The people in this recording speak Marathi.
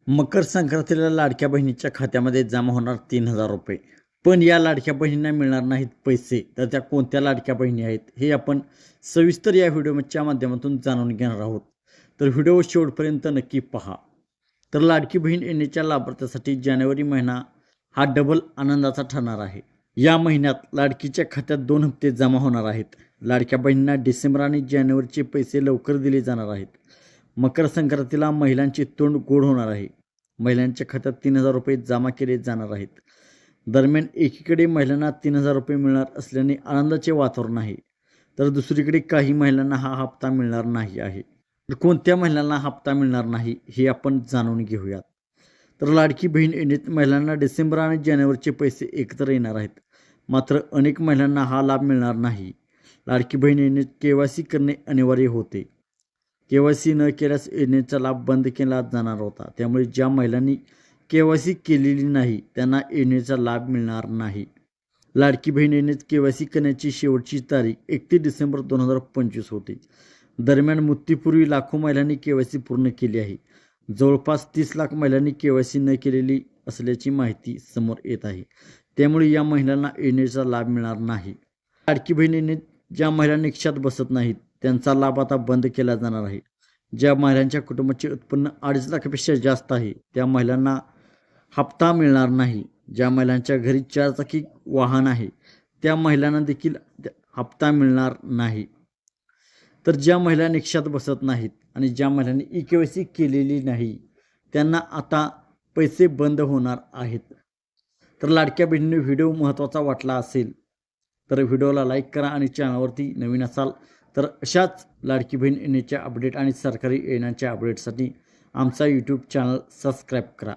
मकर संक्रांतीला लाडक्या बहिणीच्या खात्यामध्ये जमा होणार 3,000 रुपये. पण या लाडक्या बहिणींना मिळणार नाहीत पैसे. तर त्या कोणत्या लाडक्या बहिणी आहेत हे आपण सविस्तर या व्हिडिओच्या माध्यमातून जाणून घेणार आहोत. तर व्हिडिओ शेवटपर्यंत नक्की पहा. तर लाडकी बहीण योजनेच्या लाभार्थ्यासाठी जानेवारी महिना हा डबल आनंदाचा ठरणार आहे. या महिन्यात लाडकीच्या खात्यात 2 हप्ते जमा होणार आहेत. लाडक्या बहिणींना डिसेंबर आणि जानेवारीचे पैसे लवकर दिले जाणार आहेत. मकर संक्रांतीला महिलांचे तोंड गोड होणार आहे. महिलांच्या खात्यात 3,000 रुपये जमा केले जाणार आहेत. दरम्यान एकीकडे महिलांना 3,000 रुपये मिळणार असल्याने आनंदाचे वातावरण आहे, तर दुसरीकडे काही महिलांना हा हप्ता मिळणार नाही आहे. तर कोणत्या महिलांना हप्ता मिळणार नाही हे आपण जाणून घेऊयात. तर लाडकी बहीण योजनेत महिलांना डिसेंबर आणि जानेवारीचे पैसे एकत्र येणार आहेत. मात्र अनेक महिलांना हा लाभ मिळणार नाही. लाडकी बहीण योजनेत KYC करणे अनिवार्य होते. KYC न केल्यास योजनेचा लाभ बंद केला जाणार होता. त्यामुळे ज्या महिलांनी KYC केलेली नाही त्यांना योजनेचा लाभ मिळणार नाही. लाडकी बहीण योजनेत KYC करण्याची शेवटची तारीख 31 डिसेंबर 2025 होती. दरम्यान मुदतीपूर्वी लाखो महिलांनी KYC पूर्ण केली आहे. जवळपास 30 लाख महिलांनी KYC न केलेली असल्याची माहिती समोर येत आहे. त्यामुळे या महिलांना योजनेचा लाभ मिळणार नाही. लाडकी बहीण योजनेत ज्या महिला निकषात बसत नाहीत त्यांचा लाभ आता बंद केला जाणार आहे. ज्या महिलांच्या कुटुंबाचे उत्पन्न 2.5 लाखापेक्षा जास्त आहे त्या महिलांना हप्ता मिळणार नाही. ज्या महिलांच्या घरी 4 चाकी वाहन आहे त्या महिलांना देखील हप्ता मिळणार नाही. तर ज्या महिला निकषात बसत नाहीत आणि ज्या महिलांनी KYC केलेली नाही त्यांना आता पैसे बंद होणार आहेत. तर लाडक्या बहिणींनी व्हिडिओ महत्त्वाचा वाटला असेल तर व्हिडिओला लाईक करा आणि चॅनलवरती नवीन असाल तर अशाच लाडकी बहीण योजनेच्या अपडेट आणि सरकारी योजनांच्या अपडेटसाठी आमचा यूट्यूब चॅनल सबस्क्राईब करा.